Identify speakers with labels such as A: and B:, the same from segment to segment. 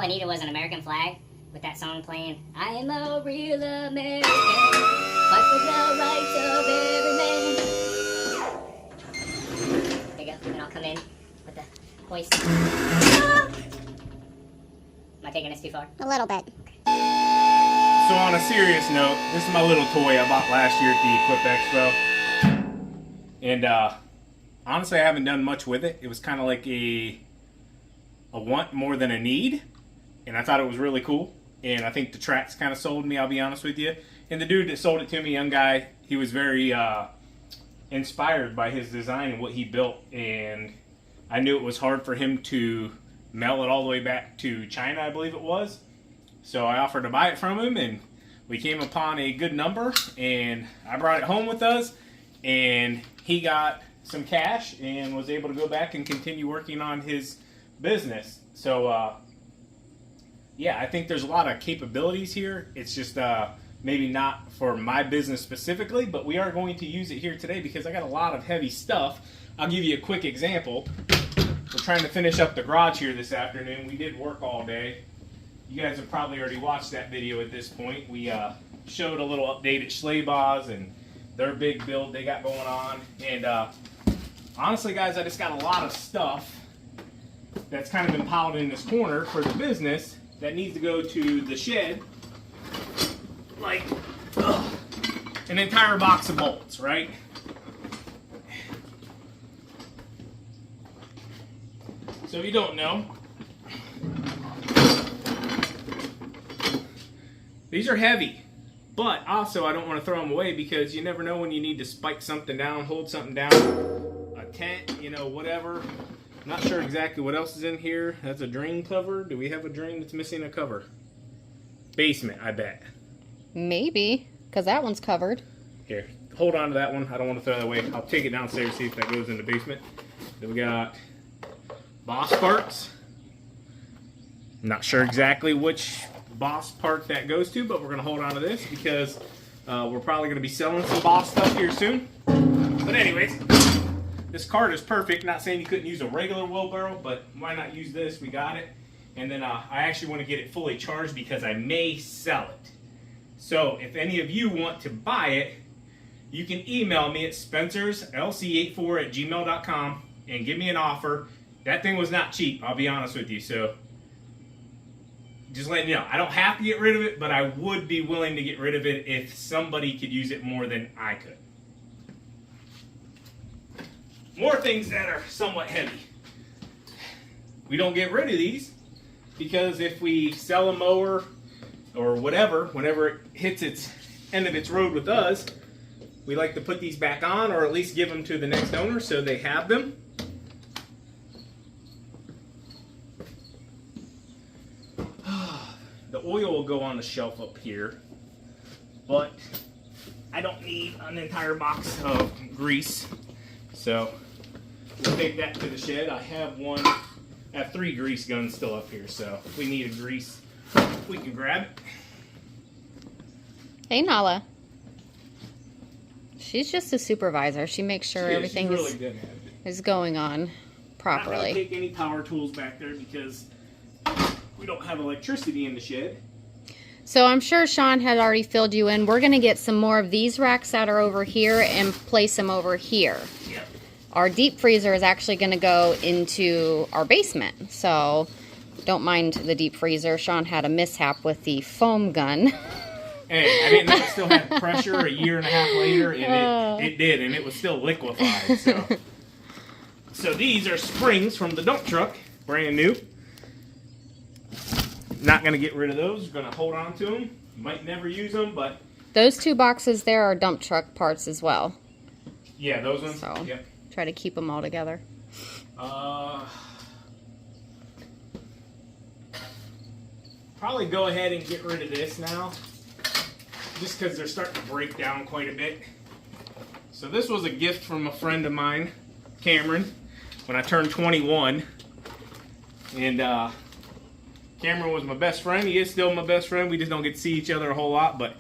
A: I needed was an American flag with that song playing. I am a real American, fight for the rights of every man. There you go, and then I'll come in with the hoist. Ah! Am I taking this too far?
B: A little bit.
C: So on a serious note, this is my little toy I bought last year at the Equip Expo. And honestly, I haven't done much with it. It was kind of like a want more than a need. And I thought it was really cool. And I think the tracks kind of sold me, I'll be honest with you. And the dude that sold it to me, young guy, he was very inspired by his design and what he built. And I knew it was hard for him to mail it all the way back to China, I believe it was. So I offered to buy it from him, and we came upon a good number, and I brought it home with us, and he got some cash and was able to go back and continue working on his business. So yeah, I think there's a lot of capabilities here. It's just maybe not for my business specifically, but we are going to use it here today because I got a lot of heavy stuff. I'll give you a quick example. We're trying to finish up the garage here this afternoon. We did work all day. You guys have probably already watched that video at this point. We showed a little update at Schleybaugh and their big build they got going on. And honestly, guys, I just got a lot of stuff that's kind of been piled in this corner for the business that needs to go to the shed. Like an entire box of bolts, right? So if you don't know, these are heavy, but also I don't want to throw them away because you never know when you need to spike something down, hold something down, a tent, you know, whatever. Not sure exactly what else is in here. That's a drain cover. Do we have a drain that's missing a cover? Basement, I bet.
D: Maybe, because that one's covered.
C: Here, hold on to that one. I don't want to throw that away. I'll take it downstairs, see if that goes in the basement. Then we got boss parts. Not sure exactly which boss part that goes to, but we're going to hold on to this because we're probably going to be selling some boss stuff here soon. But anyways, this cart is perfect. Not saying you couldn't use a regular wheelbarrow, but why not use this? We got it. And then I actually want to get it fully charged because I may sell it. So if any of you want to buy it, you can email me at spencerslc84@gmail.com and give me an offer. That thing was not cheap, I'll be honest with you. So just letting you know, I don't have to get rid of it, but I would be willing to get rid of it if somebody could use it more than I could. More things that are somewhat heavy. We don't get rid of these because if we sell a mower or whatever, whenever it hits its end of its road with us, we like to put these back on or at least give them to the next owner so they have them. The oil will go on the shelf up here, but I don't need an entire box of grease, so we'll take that to the shed. I have 3 grease guns still up here, so if we need a grease, we can grab it.
D: Hey, Nala. She's just a supervisor. She makes sure everything is going on properly.
C: I'm not going to take any power tools back there because we don't have electricity in the shed.
D: So I'm sure Sean had already filled you in. We're going to get some more of these racks that are over here and place them over here.
C: Yep.
D: Our deep freezer is actually going to go into our basement. So don't mind the deep freezer. Sean had a mishap with the foam gun.
C: Hey, I didn't know it still had pressure a year and a half later, and it did, and it was still liquefied. So these are springs from the dump truck, brand new. Not going to get rid of those. We're going to hold on to them. Might never use them, but...
D: Those 2 boxes there are dump truck parts as well.
C: Yeah, those ones.
D: So
C: yep.
D: Try to keep them all together.
C: Probably go ahead and get rid of this now. Just because they're starting to break down quite a bit. So this was a gift from a friend of mine, Cameron, when I turned 21. And Cameron was my best friend. He is still my best friend. We just don't get to see each other a whole lot. But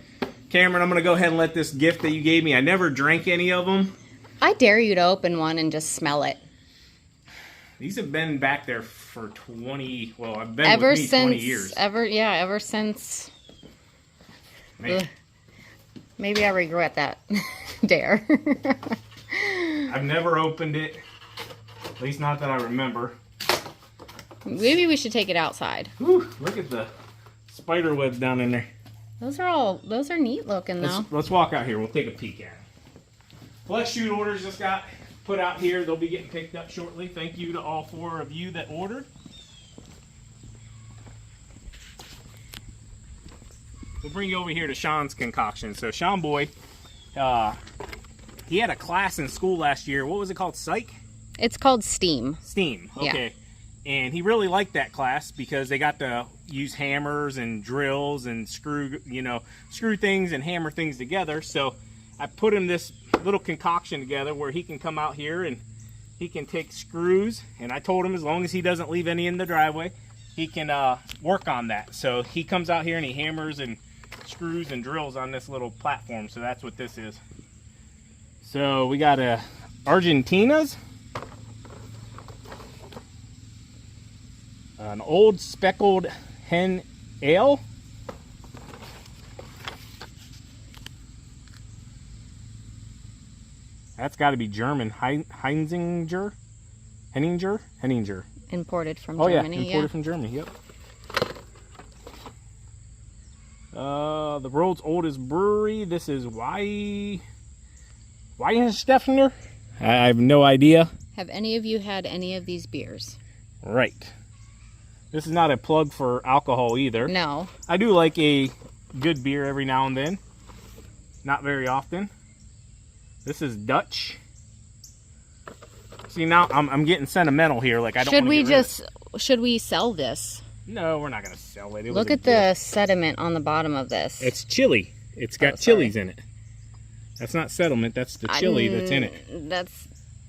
C: Cameron, I'm going to go ahead and let this gift that you gave me, I never drank any of them.
D: I dare you to open one and just smell it.
C: These have been back there for 20, well, I've been
D: Ever
C: with me
D: since
C: 20 years.
D: ever since.
C: Man,
D: Ugh. Maybe I regret that dare.
C: I've never opened it. At least not that I remember.
D: Maybe we should take it outside.
C: Whew, look at the spider webs down in there.
D: Those are neat looking though.
C: Let's walk out here. We'll take a peek at them. Flex shoot orders just got put out here. They'll be getting picked up shortly. Thank you to all 4 of you that ordered. We'll bring you over here to Sean's concoction. So Sean boy, he had a class in school last year. What was it called? Psych?
D: It's called Steam.
C: Steam. Okay. Yeah. And he really liked that class because they got to use hammers and drills and screw things and hammer things together. So I put him this little concoction together where he can come out here and he can take screws. And I told him as long as he doesn't leave any in the driveway, he can work on that. So he comes out here and he hammers and screws and drills on this little platform. So that's what this is. So we got Argentina's. An old speckled hen ale. That's got to be German. Henninger.
D: Imported from
C: Oh
D: Germany.
C: yeah, imported from Germany. Yep. The world's oldest brewery. This is Weihenstephaner. I have no idea.
D: Have any of you had any of these beers?
C: Right. This is not a plug for alcohol either.
D: No.
C: I do like a good beer every now and then. Not very often. This is Dutch. See, now I'm getting sentimental here. Like I don't.
D: Should we sell this?
C: No, we're not gonna sell it.
D: Look at the sediment on the bottom of this.
C: It's chili. It's got chilies in it. That's not settlement. That's the chili that's in it.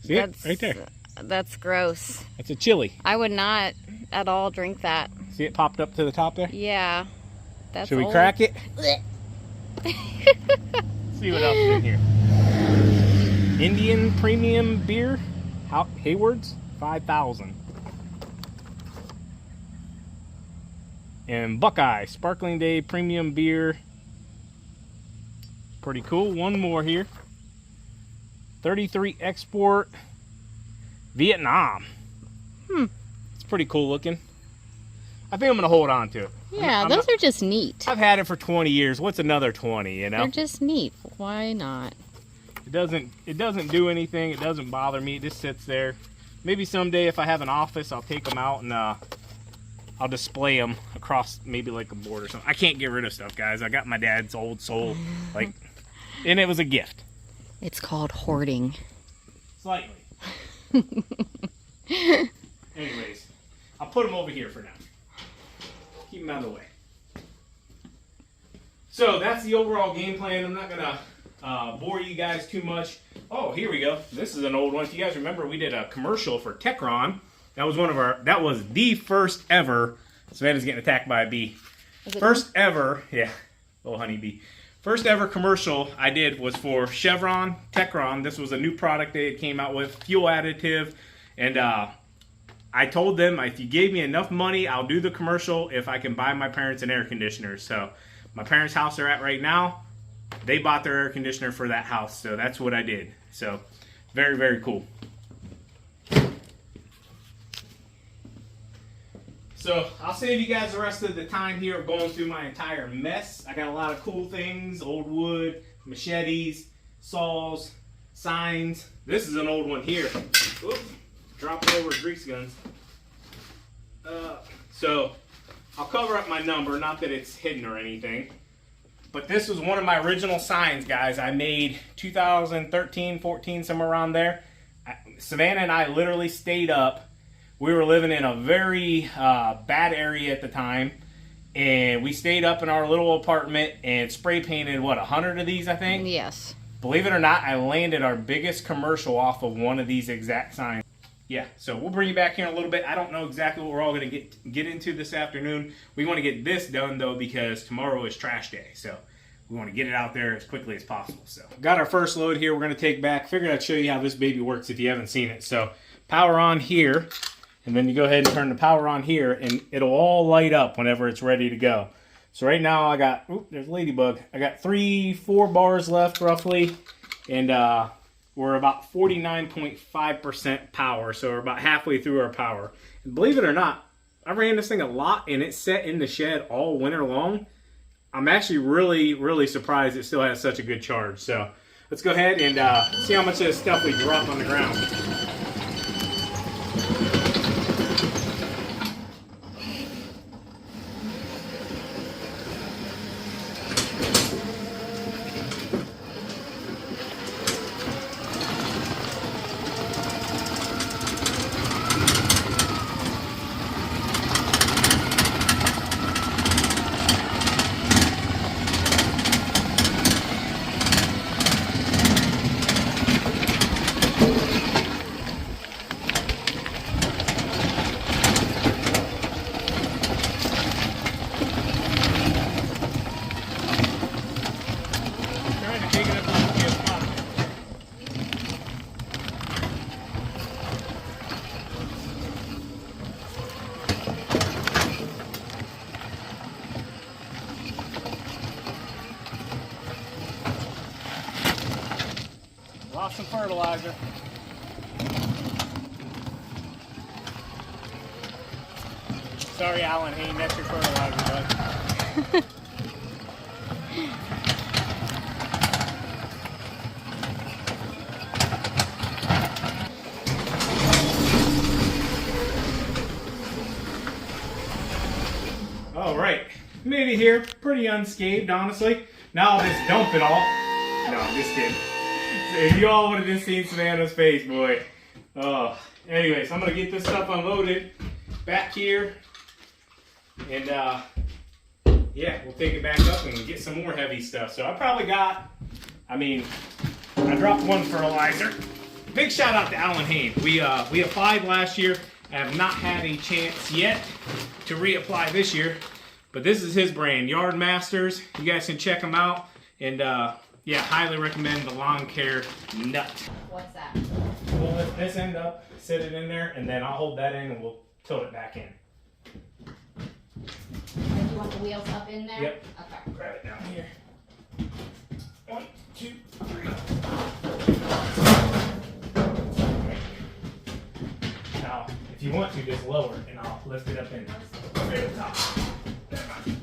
C: See it? Right there.
D: That's gross.
C: That's a chili.
D: I would not at all drink that.
C: See it popped up to the top there?
D: Yeah. That's
C: Should we
D: old.
C: crack it? See what else is in here. Indian premium beer. Hayward's 5,000. And Buckeye Sparkling Day premium beer. Pretty cool. One more here. 33 export. Vietnam. It's pretty cool looking. I think I'm gonna hold on to it.
D: Yeah, those are just neat.
C: I've had it for 20 years. What's another 20, you know?
D: They're just neat. Why not?
C: It doesn't do anything. It doesn't bother me. It just sits there. Maybe someday if I have an office, I'll take them out and I'll display them across maybe like a board or something. I can't get rid of stuff, guys. I got my dad's old soul, and it was a gift.
D: It's called hoarding.
C: Slightly. Anyways, I'll put them over here for now. Keep them out of the way. So that's the overall game plan. I'm not gonna bore you guys too much. Oh, here we go. This is an old one. If you guys remember, we did a commercial for Techron. That was that was the first ever. Savannah's getting attacked by a bee. First ever, yeah, little honeybee. First ever commercial I did was for Chevron Techron. This was a new product they had came out with, fuel additive, and I told them if you gave me enough money, I'll do the commercial if I can buy my parents an air conditioner. So my parents' house they're at right now, they bought their air conditioner for that house. So that's what I did. So very, very cool. So I'll save you guys the rest of the time here of going through my entire mess. I got a lot of cool things, old wood, machetes, saws, signs. This is an old one here. Oops, dropping over grease guns. So I'll cover up my number, not that it's hidden or anything. But this was one of my original signs, guys. I made 2013, 14, somewhere around there. Savannah and I literally stayed up. We were living in a very bad area at the time, and we stayed up in our little apartment and spray painted, what, 100 of these, I think?
D: Yes.
C: Believe it or not, I landed our biggest commercial off of one of these exact signs. Yeah, so we'll bring you back here in a little bit. I don't know exactly what we're all going to get into this afternoon. We want to get this done, though, because tomorrow is trash day, so we want to get it out there as quickly as possible. So, got our first load here we're going to take back. Figured I'd show you how this baby works if you haven't seen it. So, power on here. and then you go ahead and turn the power on here, and it'll all light up whenever it's ready to go. So right now I got, there's Ladybug. I got 4 bars left roughly, and we're about 49.5% power, so we're about halfway through our power. And believe it or not, I ran this thing a lot, and it sat in the shed all winter long. I'm actually really, really surprised it still has such a good charge. So let's go ahead and see how much of this stuff we drop on the ground. Lost some fertilizer. Sorry, Alan Hayne, that's your fertilizer, bud. All right, made it here, pretty unscathed, honestly. Now I'll just dump it all. No, I'm just kidding. If you all would have just seen Savannah's face, boy. Oh, anyways, I'm gonna get this stuff unloaded back here, and yeah, we'll take it back up and get some more heavy stuff. So I probably got, I dropped 1 fertilizer. Big shout out to Alan Hayne. We applied last year. I have not had a chance yet to reapply this year, but this is his brand, Yard Masters. You guys can check them out, and yeah, highly recommend the lawn care nut.
D: What's that?
C: We'll lift this end up, sit it in there, and then I'll hold that in and we'll tilt it back in.
D: You want the wheels up in there?
C: Yep.
D: Okay.
C: Grab it down here. 1, 2, 3. Now, if you want to, just lower it and I'll lift it up in right at the top. Never mind.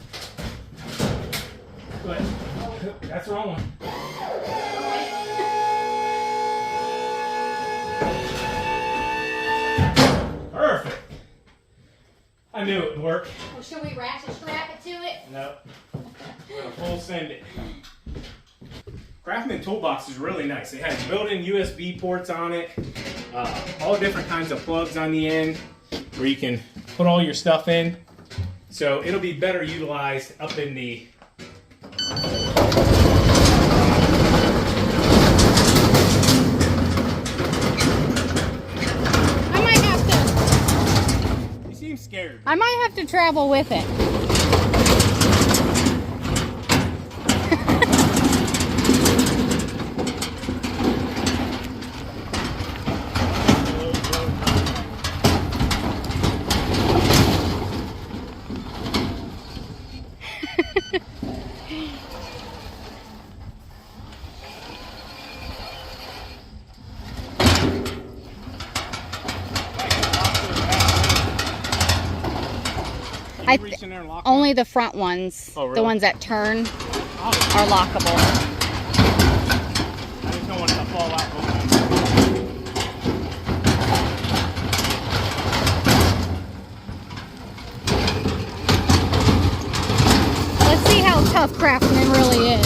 C: But that's the wrong one. Perfect. I knew it would work.
D: Well, should we ratchet strap it to it?
C: Nope. We're gonna full send it. Craftsman Toolbox is really nice. It has built-in USB ports on it, all different kinds of plugs on the end where you can put all your stuff in. So it'll be better utilized up in the scared.
D: I might have to travel with it. Only the front ones,
C: oh, really?
D: The ones that turn, are lockable.
C: I just don't want it to fall out.
D: Let's see how tough Craftsman really is.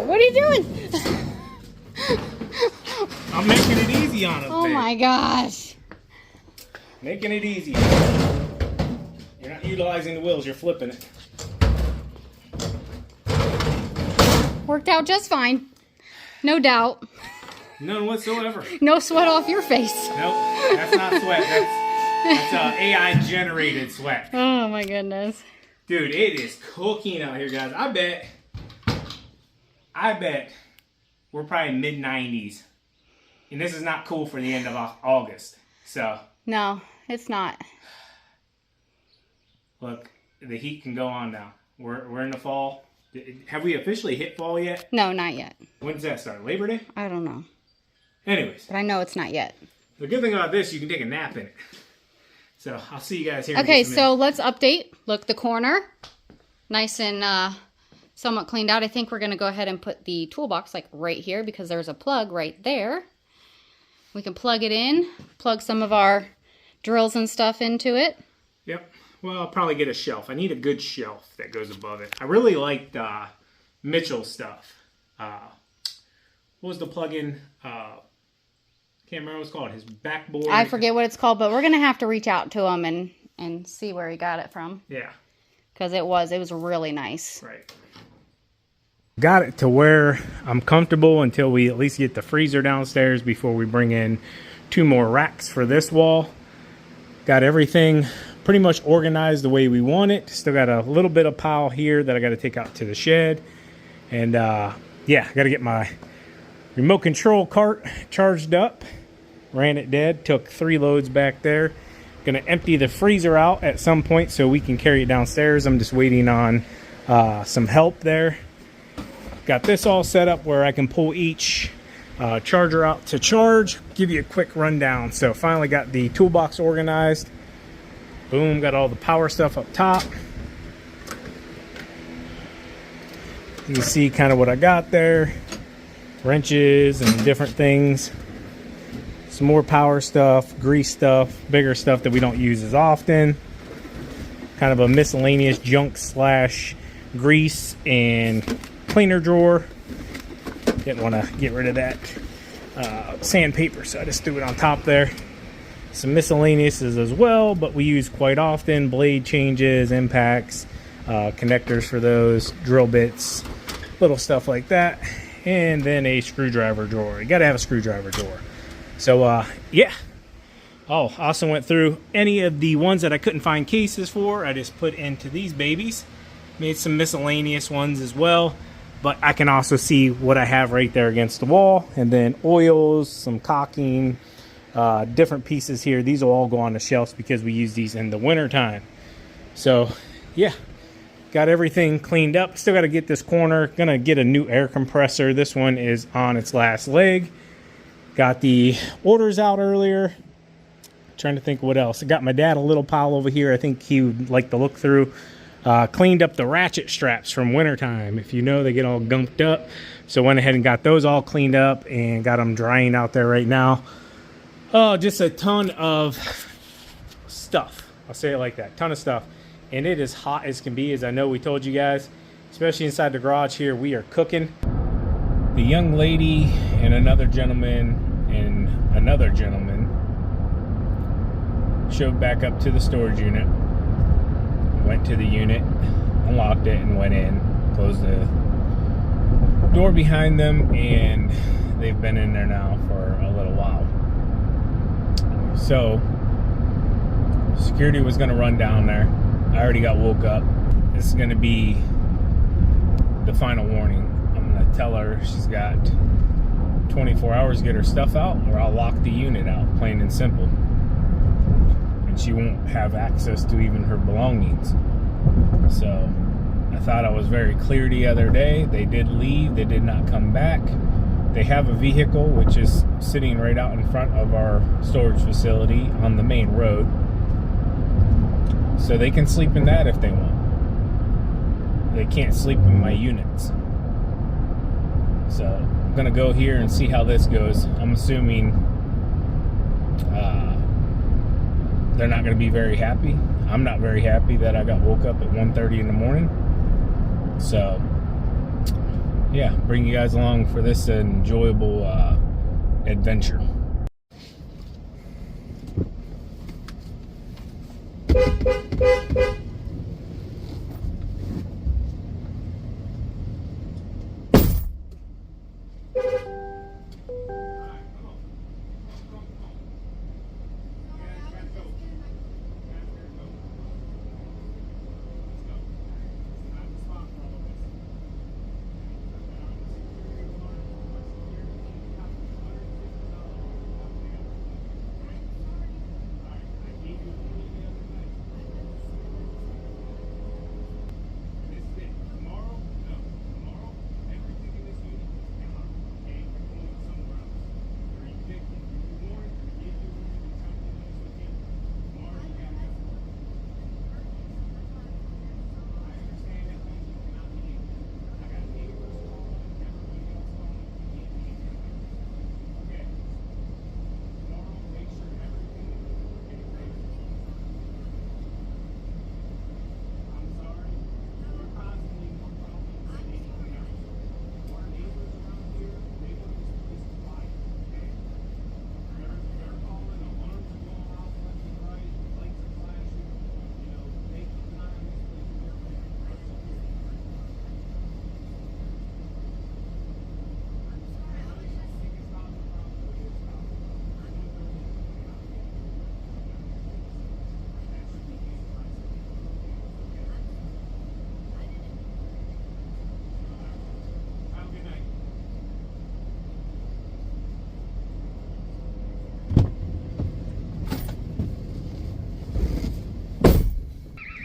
D: What are you doing?
C: I'm making it easy on him.
D: Oh my gosh.
C: Making it easy. You're not utilizing the wheels, you're flipping it.
D: Worked out just fine. No doubt.
C: None whatsoever.
D: No sweat off your face.
C: Nope, that's not sweat. That's AI generated sweat.
D: Oh my goodness.
C: Dude, it is cooking out here, guys. I bet we're probably mid-90s. And this is not cool for the end of August. So.
D: No, it's not.
C: Look, the heat can go on now. We're in the fall. Have we officially hit fall yet?
D: No, not yet.
C: When does that start? Labor Day?
D: I don't know.
C: Anyways.
D: But I know it's not yet.
C: The good thing about this, you can take a nap in it. So, I'll see you guys here.
D: Okay, so let's update. Look, the corner. Nice and somewhat cleaned out. I think we're going to go ahead and put the toolbox like right here because there's a plug right there. We can plug it in, plug some of our drills and stuff into it.
C: Yep. Well, I'll probably get a shelf. I need a good shelf that goes above it. I really liked Mitchell stuff. What was the plug-in? Can't remember what it's called. His backboard.
D: I forget what it's called, but we're going to have to reach out to him and see where he got it from.
C: Yeah.
D: Because it was really nice.
C: Right. Got it to where I'm comfortable until we at least get the freezer downstairs before we bring in 2 more racks for this wall. Got everything pretty much organized the way we want it. Still got a little bit of pile here that I got to take out to the shed. And yeah, I got to get my remote control cart charged up. Ran it dead. Took 3 loads back there. Gonna empty the freezer out at some point so we can carry it downstairs. I'm just waiting on some help there. Got this all set up where I can pull each charger out to charge. Give you a quick rundown. So finally got the toolbox organized. Boom, got all the power stuff up top. You can see kind of what I got there. Wrenches and different things. Some more power stuff, grease stuff, bigger stuff that we don't use as often. Kind of a miscellaneous junk slash grease and cleaner drawer. Didn't want to get rid of that sandpaper, so I just threw it on top there. Some miscellaneouses as well, but we use quite often. Blade changes, impacts, connectors for those, drill bits, little stuff like that. And then a screwdriver drawer. You got to have a screwdriver drawer. So, yeah. Oh, also went through any of the ones that I couldn't find cases for. I just put into these babies. Made some miscellaneous ones as well. But I can also see what I have right there against the wall. And then oils, some caulking, different pieces here. These will all go on the shelves because we use these in the winter time. So, yeah. Got everything cleaned up. Still got to get this corner. Gonna get a new air compressor. This one is on its last leg. Got the orders out earlier. Trying to think what else. I got my dad a little pile over here. I think he would like to look through. Cleaned up the ratchet straps from wintertime. If you know, they get all gunked up. So went ahead and got those all cleaned up and got them drying out there right now. Oh, just a ton of stuff. I'll say it like that. Ton of stuff. And it is hot as can be, as I know we told you guys. Especially inside the garage here, we are cooking. The young lady and another gentleman showed back up to the storage unit. Went to the unit, unlocked it, and went in. Closed the door behind them, and they've been in there now for a little while. So, security was going to run down there. I already got woke up. This is going to be the final warning. I'm going to tell her she's got 24 hours to get her stuff out, or I'll lock the unit out, plain and simple. And she won't have access to even her belongings. So, I thought I was very clear the other day. They did leave. They did not come back. They have a vehicle, which is sitting right out in front of our storage facility on the main road. So they can sleep in that if they want. They can't sleep in my units. So I'm going to go here and see how this goes. I'm assuming they're not going to be very happy. I'm not very happy that I got woke up at 1:30 in the morning. So, yeah, bring you guys along for this enjoyable adventure.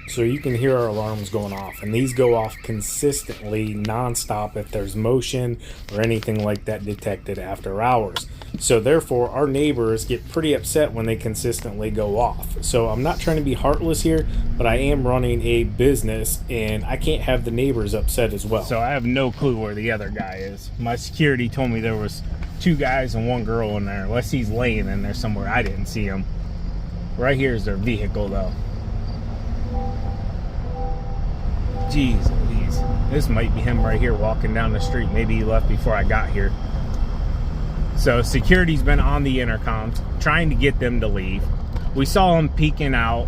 C: So you can hear our alarms going off, and these go off consistently, non-stop, if there's motion or anything like that detected after hours. So therefore, our neighbors get pretty upset when they consistently go off. So I'm not trying to be heartless here, but I am running a business, and I can't have the neighbors upset as well. So I have no clue where the other guy is. My security told me there was 2 guys and 1 girl in there, unless he's laying in there somewhere. I didn't see him. Right here is their vehicle, though. Jeez Louise. This might be him right here walking down the street. Maybe he left before I got here. So security's been on the intercom trying to get them to leave. We saw them peeking out,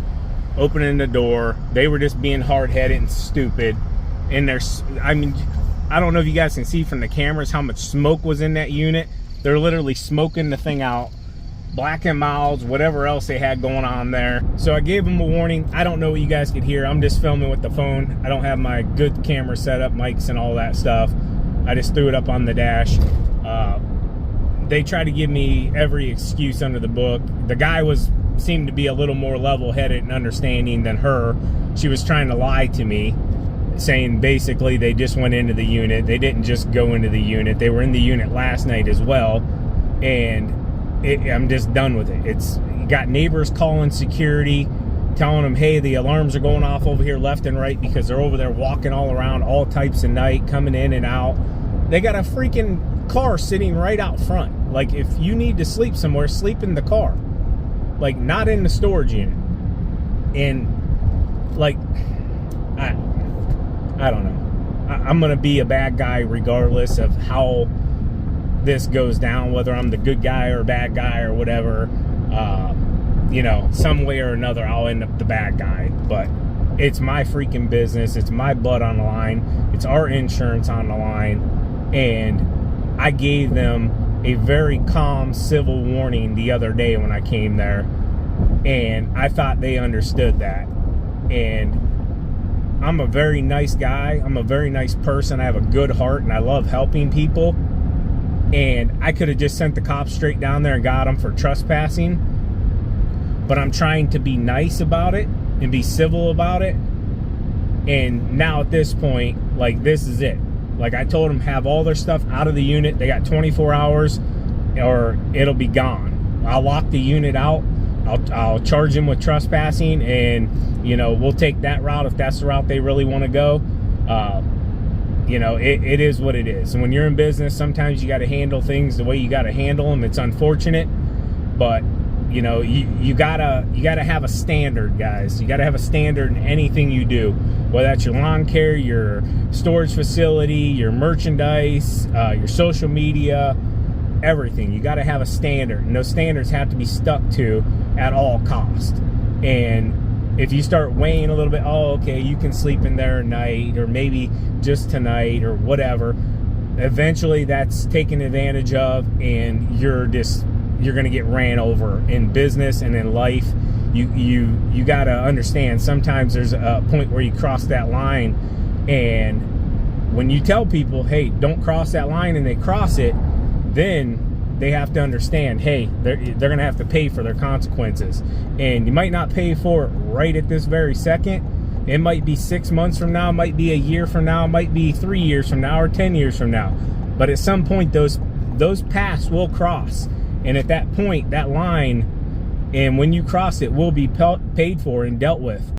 C: opening the door. They were just being hard-headed and stupid. And there's, I mean, I don't know if you guys can see from the cameras how much smoke was in that unit. They're literally smoking the thing out. Black and Milds, whatever else they had going on there. So I gave them a warning. I don't know what you guys could hear. I'm just filming with the phone. I don't have my good camera set up, mics and all that stuff. I just threw it up on the dash. They tried to give me every excuse under the book. The guy seemed to be a little more level-headed and understanding than her. She was trying to lie to me, saying basically they just went into the unit. They didn't just go into the unit. They were in the unit last night as well. And I'm just done with it. It's got neighbors calling security, telling them, hey, the alarms are going off over here left and right because they're over there walking all around all types of night, coming in and out. They got a freaking car sitting right out front. Like, if you need to sleep somewhere, sleep in the car. Like, not in the storage unit. And, like, I don't know. I'm going to be a bad guy regardless of how this goes down, whether I'm the good guy or bad guy or whatever. You know, some way or another I'll end up the bad guy, but it's my freaking business. It's my blood on the line. It's our insurance on the line. And I gave them a very calm civil warning the other day when I came there, and I thought they understood that. And I'm a very nice guy. I'm a very nice person. I have a good heart and I love helping people. And I could have just sent the cops straight down there and got them for trespassing. But I'm trying to be nice about it and be civil about it. And now at this point, like, this is it. Like, I told them, have all their stuff out of the unit. They got 24 hours or it'll be gone. I'll lock the unit out. I'll charge them with trespassing, and, you know, we'll take that route if that's the route they really want to go. You know, it is what it is. And when you're in business, sometimes you got to handle things the way you got to handle them. It's unfortunate, but You know, you gotta have a standard, guys. You gotta have a standard in anything you do, whether that's your lawn care, your storage facility, your merchandise, your social media, everything. You gotta have a standard, and those standards have to be stuck to at all cost. And if you start weighing a little bit, oh, okay, you can sleep in there at night, or maybe just tonight, or whatever, eventually that's taken advantage of, and you're going to get ran over in business and in life. You got to understand, sometimes there's a point where you cross that line, and when you tell people, hey, don't cross that line, and they cross it, then they have to understand, hey, they're going to have to pay for their consequences. And you might not pay for it right at this very second. It might be 6 months from now, it might be a year from now, it might be 3 years from now, or 10 years from now. But at some point, those paths will cross. And at that point, that line, and when you cross it, will be paid for and dealt with.